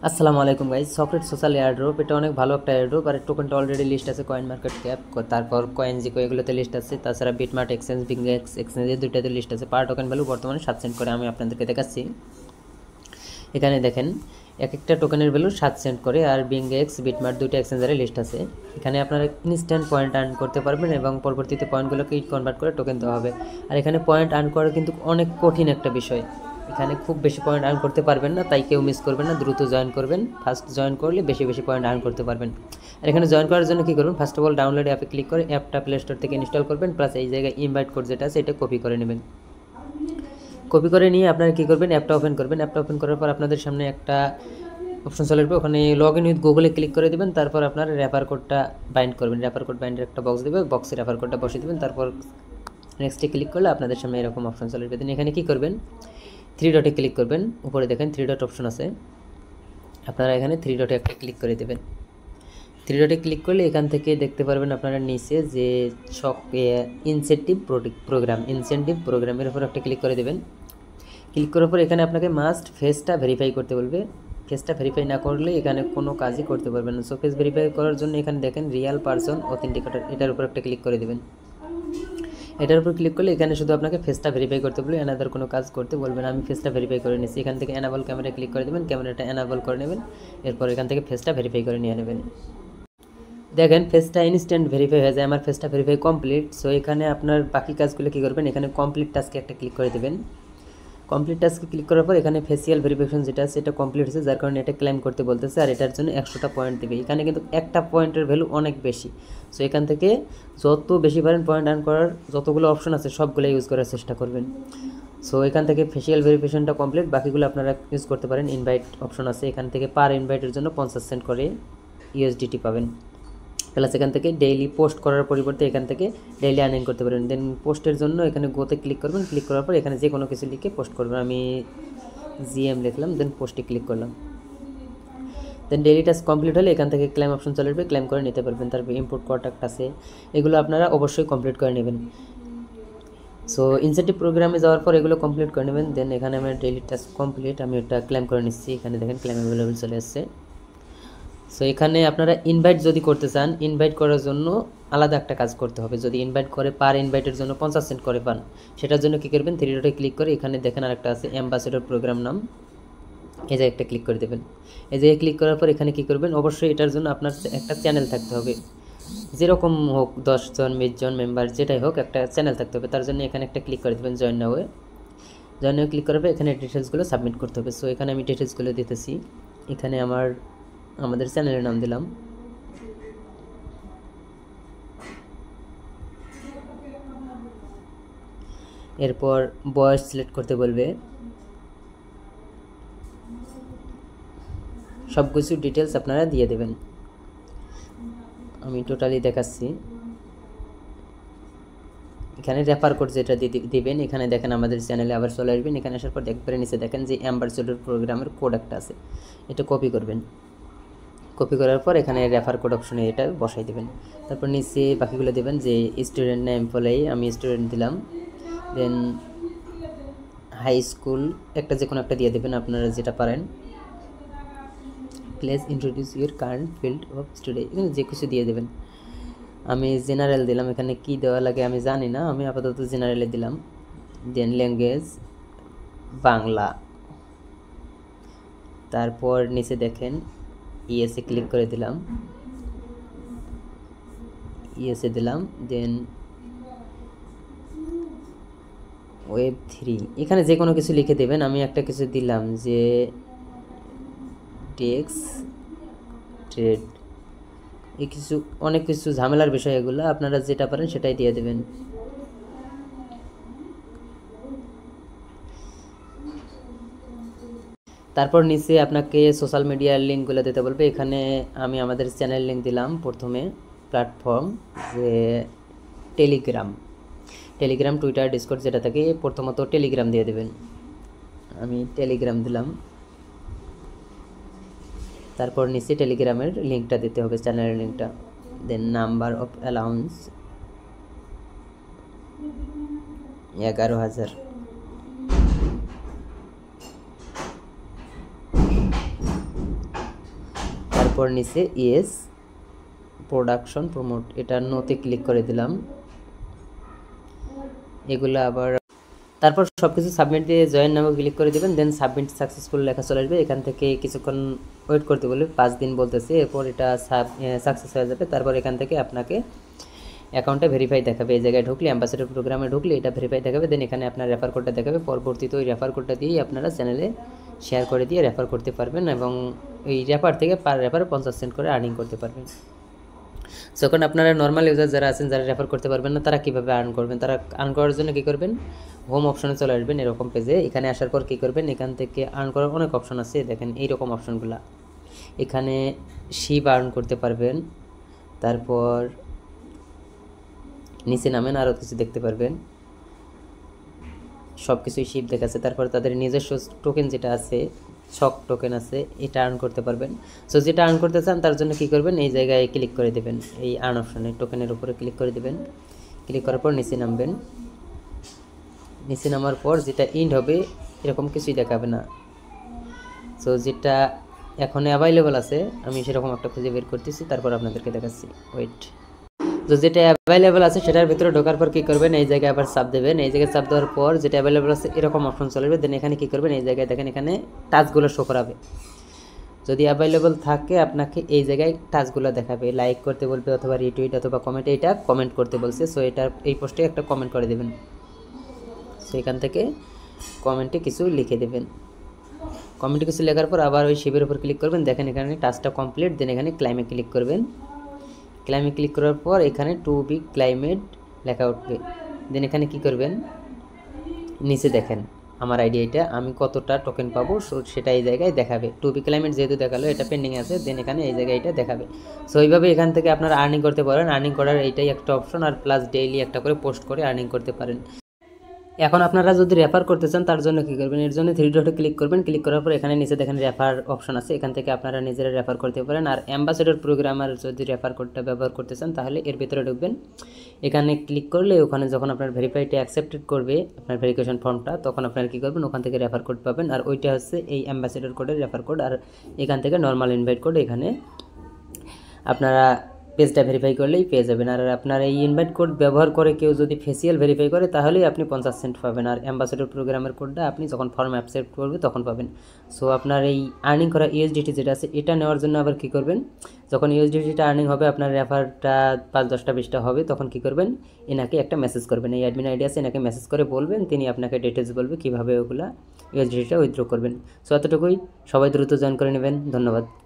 আসসালামু আলাইকুম guys. Socket social airdrop এটা অনেক ভালো একটা এয়ারড্রপ, আর টোকেনটা অলরেডি লিস্ট আছে কয়েন মার্কেট ক্যাপ, তারপর কয়েন জিকো এগুলোতে লিস্ট আছে। তাছাড়া বিটমার্ট এক্সচেঞ্জ, বিংএক্স এক্সচেঞ্জের দুইটাতে লিস্ট আছে। পার টোকেন ভ্যালু বর্তমানে 7 সেন্ট করে। আমি আপনাদেরকে দেখাচ্ছি। এখানে দেখেন এক একটা টোকেনের ভ্যালু 7 সেন্ট করে, আর বিংএক্স বিটমার্ট দুইটা এক্সচেঞ্জারে লিস্ট আছে। এখানে আপনারা ইনস্ট্যান্ট পয়েন্ট আর্ন করতে পারবেন এবং পরবর্তীতে পয়েন্টগুলোকে কনভার্ট করে টোকেন দেওয়া হবে। আর এখানে পয়েন্ট আর্ন করা কিন্তু অনেক কঠিন একটা বিষয়। এখানে খুব বেশি পয়েন্ট আর্ন করতে পারবেন না, তাই কেউ মিস করবেন না, দ্রুত জয়েন করবেন। ফার্স্ট জয়েন করলে বেশি বেশি পয়েন্ট আর্ন করতে পারবেন। আর এখানে জয়েন করার জন্য কী করবেন, ফার্স্ট অফ অল ডাউনলোড অ্যাপে ক্লিক করে অ্যাপটা প্লে স্টোর থেকে ইনস্টল করবেন, প্লাস এই জায়গায় ইনভাইট কোড যেটা আছে এটা কপি করে নেবেন। কপি করে নিয়ে আপনারা কী করবেন, অ্যাপটা ওপেন করবেন। অ্যাপটা ওপেন করার পর আপনাদের সামনে একটা অপশন চলে আসবে, ওখানে লগ ইন উইথ গুগলে ক্লিক করে দেবেন। তারপর আপনার রেফার কোডটা বাইন্ড করবেন। রেফার কোড বাইন্ডের একটা বক্স দেবে, বক্সে রেফার কোডটা বসিয়ে দেবেন। তারপর নেক্সটে ক্লিক করলে আপনাদের সামনে এরকম অপশন চলে আসবে। এখানে কী করবেন, 3 ডটে ক্লিক করবেন। উপরে দেখেন 3 ডট অপশন আছে, আপনারা এখানে 3 ডটে একটা ক্লিক করে দেবেন। 3 ডটে ক্লিক করলে এখান থেকে দেখতে পারবেন আপনারা নিচে যে ইনসেন্টিভ প্রোগ্রামের উপর একটা ক্লিক করে দেবেন। ক্লিক করার পর এখানে আপনাকে মাস্ট ফেসটা ভেরিফাই করতে বলবে। ফেসটা ভেরিফাই না করলে এখানে কোনো কাজই করতে পারবেন না। সো ফেস ভেরিফাই করার জন্য এখানে দেখেন রিয়াল পারসন অথেন্টিকেটর, এটার উপর একটা ক্লিক করে দেবেন। এটার উপর ক্লিক করলে এখানে শুধু আপনাকে ফেসটা ভেরিফাই করতে বলবে, অ্যানাদার কোনো কাজ করতে বলবে না। আমি ফেসটা ভেরিফাই করে নিচ্ছি। এখান থেকে অ্যানাবল ক্যামেরা ক্লিক করে দেবেন, ক্যামেরাটা অ্যানাবল করে নেবেন। এরপর এখান থেকে ফেসটা ভেরিফাই করে নিয়ে নেবেন। দেখেন ফেসটা ইনস্ট্যান্ট ভেরিফাই হয়ে যায়। আমার ফেসটা ভেরিফাই কমপ্লিট। সো এখানে আপনার বাকি কাজগুলো কী করবেন, এখানে কমপ্লিট টাস্কে একটা ক্লিক করে দেবেন। কমপ্লিট টাস্কে ক্লিক করার পর এখানে ফেসিয়াল ভেরিফিকেশন যেটা আছে এটা কমপ্লিট হয়েছে, যার কারণে এটা ক্লেম করতে বলতেছে, আর এটার জন্য 100টা পয়েন্ট দেবে। এখানে কিন্তু একটা পয়েন্টের ভ্যালু অনেক বেশি। সো এখান থেকে যত বেশি পারেন পয়েন্ট আর্ন করার যতগুলো অপশন আছে সবগুলো ইউজ করার চেষ্টা করবেন। সো এখান থেকে ফেসিয়াল ভেরিফিকেশনটা কমপ্লিট, বাকিগুলো আপনারা ইউজ করতে পারেন। ইনভাইট অপশন আছে, এখান থেকে পার ইনভাইটের জন্য 50 সেন্ট করে ইউএসডিটি পাবেন। প্লাস এখান থেকে ডেইলি পোস্ট করার পরিবর্তে এখান থেকে ডেইলি আর্নিং করতে পারবেন। দেন পোস্টের জন্য এখানে গোতে ক্লিক করবেন। ক্লিক করার পর এখানে যে কোনো কিছু লিখে পোস্ট করবেন। আমি জিএম লিখলাম, দেন পোস্টে ক্লিক করলাম। দেন ডেইলি টাস্ক কমপ্লিট হলে এখান থেকে ক্লেম অপশন চলে আসবে, ক্লেম করে নিতে পারবেন। তারপর ইম্পোর্ট কন্ট্যাক্ট আছে, এগুলো আপনারা অবশ্যই কমপ্লিট করে নেবেন। সো ইনসেন্টিভ প্রোগ্রামে যাওয়ার পর এগুলো কমপ্লিট করে নেবেন। দেন এখানে আমার ডেইলি টাস্ক কমপ্লিট, আমি এটা ক্লেম করে নিচ্ছি। এখানে দেখেন ক্লেম অ্যাভেলেবেল চলে আসছে। সো এখানে আপনারা ইনভাইট যদি করতে চান, ইনভাইট করার জন্য আলাদা একটা কাজ করতে হবে। যদি ইনভাইট করে পার ইনভাইটের জন্য 50 সেন্ট করে পান, সেটার জন্য কী করবেন, 3 ডটে ক্লিক করে এখানে দেখেন আরেকটা আছে অ্যাম্বাসেডর প্রোগ্রাম নাম, এই যে একটা ক্লিক করে দেবেন। এই যে ক্লিক করার পর এখানে কী করবেন, অবশ্যই এটার জন্য আপনার একটা চ্যানেল থাকতে হবে। যেরকম হোক 10 জন 20 জন মেম্বার যেটাই হোক, একটা চ্যানেল থাকতে হবে। তার জন্য এখানে একটা ক্লিক করে দেবেন জয়েন নাও ক্লিক করার পর এখানে ডিটেলসগুলো সাবমিট করতে হবে। সো এখানে আমি ডিটেলসগুলো দিতেছি। এখানে আমাদের চ্যানেলের নাম দিলাম। এরপর বয়স সিলেক্ট করতে বলবে। সব কিছু ডিটেলস আপনারা দিয়ে দেবেন। আমি টোটালি দেখাচ্ছি। এখানে রেফার কোড যেটা দিবেন, এখানে দেখেন আমাদের চ্যানেলে আবার চলে আসবেন। এখানে আসার পর একবারে নিচে দেখেন যে অ্যাম্বাসেডর প্রোগ্রামের কোড একটা আছে, এটা কপি করবেন। কপি করার পর এখানে রেফার কোড অপশনে এটা বসাই দেবেন। তারপর নিচে বাকিগুলো দেবেন, যে স্টুডেন্ট না এমপ্লয়ি, আমি স্টুডেন্ট দিলাম। দেন হাই স্কুল একটা যে কোনো একটা দিয়ে দেবেন আপনারা যেটা পারেন। Please introduce your current field of study, এখানে যে কিছু দিয়ে দেবেন। আমি জেনারেল দিলাম, এখানে কি দেওয়া লাগে আমি জানি না, আমি আপাতত জেনারেলে দিলাম। দেন ল্যাঙ্গুয়েজ বাংলা। তারপর নিচে দেখেন ইএসএ ক্লিক করে দিলাম, ইএসএ দিলাম। দেন ওয়েব 3, এখানে যে কোনো কিছু লিখে দেবেন। আমি একটা কিছু দিলাম যে টেক্স ট্রেড, এই কিছু অনেক কিছু ঝামেলার বিষয়, এগুলো আপনারা যেটা পারেন সেটাই দিয়ে দেবেন। তারপর নিচে আপনাকে সোশ্যাল মিডিয়ার লিঙ্কগুলো দিতে বলবে। এখানে আমি আমাদের চ্যানেল লিঙ্ক দিলাম প্রথমে। প্ল্যাটফর্ম যে টেলিগ্রাম টুইটার ডিসকর্ড যেটা থাকে, প্রথমত টেলিগ্রাম দিয়ে দেবেন। আমি টেলিগ্রাম দিলাম। তারপর নিচে টেলিগ্রামের লিঙ্কটা দিতে হবে, চ্যানেলের লিঙ্কটা। দেন নাম্বার অফ অ্যালাউন্স 11,000। তারপর নিচে ইয়েস প্রোডাকশন প্রমোট, এটা নোতে ক্লিক করে দিলাম। এগুলো আবার তারপর সব কিছু সাবমিট দিয়ে জয়েন নামে ক্লিক করে দেবেন, দেন সাবমিট সাকসেসফুল লেখা চলে আসবে। এখান থেকে কিছুক্ষণ ওয়েট করতে বলবে, 5 দিন বলতেছে, এরপর এটা সাকসেস হয়ে যাবে। তারপর এখান থেকে আপনাকে অ্যাকাউন্টে ভেরিফাই দেখাবে। এই জায়গায় ঢুকলে, অ্যাম্বাসেডর প্রোগ্রামে ঢুকলে এটা ভেরিফাই দেখাবে, দেন এখানে আপনার রেফার কোডটা দেখাবে। পরবর্তীতে ওই রেফার কোডটা দিয়েই আপনারা চ্যানেলে শেয়ার করে দিয়ে রেফার করতে পারবেন এবং এই রেফার থেকে পার রেফারে 50 সেন্ট করে আর্নিং করতে পারবেন। যখন আপনারা নর্মাল ইউজার যারা আছেন, যারা রেফার করতে পারবেন না, তারা কীভাবে আর্ন করবেন? তারা আর্ন করার জন্য কী করবেন, হোম অপশনে চলে আসবেন এরকম পেজে। এখানে আসার পর কী করবেন, এখান থেকে আর্ন করার অনেক অপশন আছে, দেখেন এইরকম অপশনগুলো। এখানে শিপ আর্ন করতে পারবেন, তারপর নিচে নামেন আরও কিছু দেখতে পারবেন, সব কিছুই শিপ দেখাচ্ছে। তারপর তাদের নিজস্ব টোকেন যেটা আছে, শক টোকেন আছে, এটা আর্ন করতে পারবেন। সো যেটা আর্ন করতে চান তার জন্য কী করবেন, এই জায়গায় ক্লিক করে দেবেন, এই আর্ন অপশনে টোকেনের উপরে ক্লিক করে দেবেন। ক্লিক করার পর নিচে নামবেন। নিচে নামার পর যেটা ইন্ড হবে এরকম কিছুই দেখাবে না। সো যেটা এখন অ্যাভাইলেবল আছে, আমি সেরকম একটা খুঁজে বের করতেছি, তারপর আপনাদেরকে দেখাচ্ছি, ওয়েট। তো যেটা অ্যাভেলেবল আছে সেটার ভিতরে ঢোকার পর কী করবেন, এই জায়গায় আবার চাপ দেবেন। এই জায়গায় চাপ দেওয়ার পর যেটা অ্যাভেলেবল আছে এরকম অপশন চলে যাবে, দেন এখানে কী করবেন, এই জায়গায় দেখেন এখানে টাচগুলো শো করাবে। যদি অ্যাভেলেবল থাকে আপনাকে এই জায়গায় টাচগুলো দেখাবে, লাইক করতে বলবে অথবা রিটুইট অথবা কমেন্ট, এইটা কমেন্ট করতে বলছে। সো এটা এই পোস্টে একটা কমেন্ট করে দেবেন। সো এখান থেকে কমেন্টে কিছু লিখে দেবেন। কমেন্টে কিছু লেখার পর আবার ওই শিপের উপর ক্লিক করবেন, দেখেন এখানে টাচটা কমপ্লিট, দেন এখানে ক্লাইমে ক্লিক করবেন। ক্লাইমে ক্লিক করার পর এখানে টু বি ক্লাইমেট লেখা উঠবে, দেন এখানে কি করবেন, নিচে দেখেন আমার আইডিয়াটা আমি কতটা টোকেন পাবো সেটা এই জায়গায় দেখাবে। টু বি ক্লাইমেট যেহেতু দেখালো, এটা পেন্ডিং আছে, দেন এখানে এই জায়গায় এটা দেখাবে। সো এইভাবে এখান থেকে আপনারা আর্নিং করতে পারেন। আর্নিং করার এইটাই একটা অপশন, আর প্লাস ডেইলি একটা করে পোস্ট করে আর্নিং করতে পারেন। এখন আপনারা যদি রেফার করতে চান তার জন্য কী করবেন, এর জন্য 3 ডটে ক্লিক করবেন। ক্লিক করার পর এখানে নিচে দেখেন রেফার অপশন আছে, এখান থেকে আপনারা নিজেরা রেফার করতে পারেন। আর অ্যাম্বাসেডর প্রোগ্রামার যদি রেফার কোডটা ব্যবহার করতে চান তাহলে এর ভিতরে ঢুকবেন। এখানে ক্লিক করলে ওখানে যখন আপনার ভেরিফাইটা অ্যাকসেপ্টেড করবে আপনার ভেরিফিকেশন ফর্মটা, তখন আপনারা কী করবেন, ওখান থেকে রেফার কোড পাবেন। আর ওইটা হচ্ছে এই অ্যাম্বাসেডর কোডের রেফার কোড। আর এখান থেকে নর্মাল ইনভাইট কোড এখানে আপনারা পেজটা ভেরিফাই করলেই পেয়ে যাবেন। আর আপনার এই ইনভাইট কোড ব্যবহার করে কেউ যদি ফেসিয়াল ভেরিফাই করে তাহলেই আপনি 50 সেন্ট পাবেন। আর অ্যাম্বাসেডর প্রোগ্রামের কোডটা আপনি যখন ফর্ম অ্যাকসেপ্ট করবে তখন পাবেন। সো আপনার এই আর্নিং করা ইউএসডিটি যেটা আছে এটা নেওয়ার জন্য আবার কী করবেন, যখন ইউএসডিটিটা আর্নিং হবে, আপনার রেফারটা 5, 10টা 20টা হবে, তখন কী করবেন, এনাকে একটা মেসেজ করবেন। এই অ্যাডমিন আইডি আছে, এনাকে মেসেজ করে বলবেন, তিনি আপনাকে ডিটেলস বলবে কীভাবে ওগুলা ইউএসডিটিটা উইথড্র করবেন। সো এতটুকুই, সবাই দ্রুত জয়েন করে নেবেন। ধন্যবাদ।